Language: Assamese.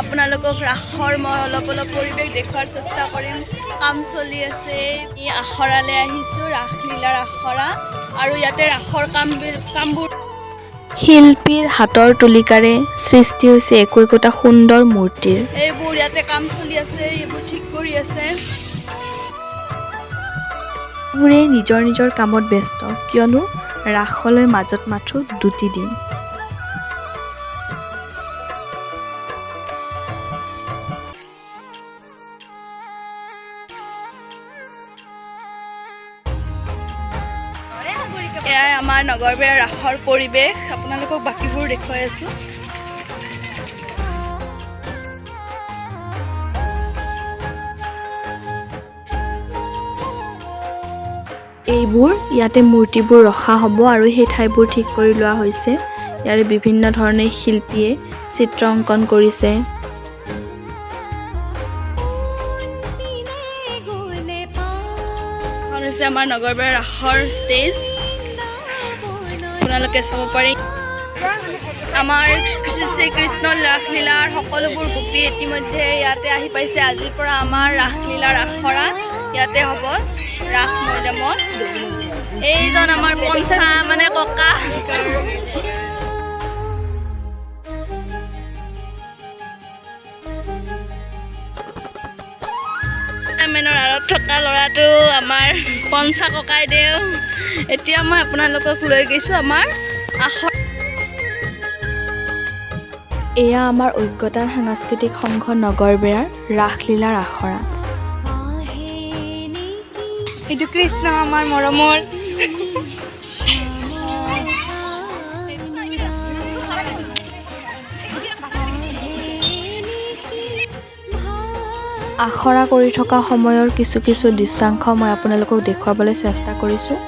আপোনালোকক ৰাসৰ মই অলপ পৰিৱেশ দেখুৱাৰ চেষ্টা কৰিম। কাম চলি আছে। ই আখৰালৈ আহিছোঁ, ৰাসলীলাৰ আখৰা, আৰু ইয়াতে ৰাসৰ কামবোৰ শিল্পীৰ হাতৰ তুলিকাৰে সৃষ্টি হৈছে একোটা সুন্দৰ মূৰ্তিৰ। এইবোৰ ইয়াতে কাম চলি আছে, এইবোৰ ঠিক কৰি আছে। বোৰে নিজৰ নিজৰ কামত ব্যস্ত, কিয়নো ৰাসলৈ মাজত মাথো 2টি দিন। এয়াই আমাৰ নগৰবেৰা ৰাসৰ পৰিৱেশ। আপোনালোকক বাকীবোৰ দেখুৱাই আছোঁ। এইবোৰ ইয়াতে মূৰ্তিবোৰ ৰখা হ'ব আৰু সেই ঠাইবোৰ ঠিক কৰি লোৱা হৈছে। ইয়াৰে বিভিন্ন ধৰণে শিল্পীয়ে চিত্ৰ অংকন কৰিছে। এখন হৈছে আমাৰ নগৰবেৰা ৰাসৰ ষ্টেজ, আপোনালোকে চাব পাৰি। আমাৰ শ্ৰীকৃষ্ণ ৰাসলীলাৰ সকলোবোৰ গোপী ইতিমধ্যে ইয়াতে আহি পাইছে। আজিৰ পৰা আমাৰ ৰাসলীলাৰ আখৰা ইয়াতে হ'ব ৰাস মৈদামত। এইজন আমাৰ পঞ্চা মানে ককা। কেমেৰাৰ আঁৰত থকা ল'ৰাটো আমাৰ পঞ্চা ককাই দেউ। এতিয়া মই আপোনালোকক লৈ গৈছোঁ আমাৰ আখৰা। এয়া আমাৰ ঐক্যতান সাংস্কৃতিক সংঘ নগৰবেৰাৰ ৰাসলীলাৰ আখৰা। এইটো কৃষ্ণ আমাৰ মৰমৰ। আখৰা কৰি থকা সময়ৰ কিছু দৃশ্যাংশ মই আপোনালোকক দেখুৱাবলৈ চেষ্টা কৰিছোঁ।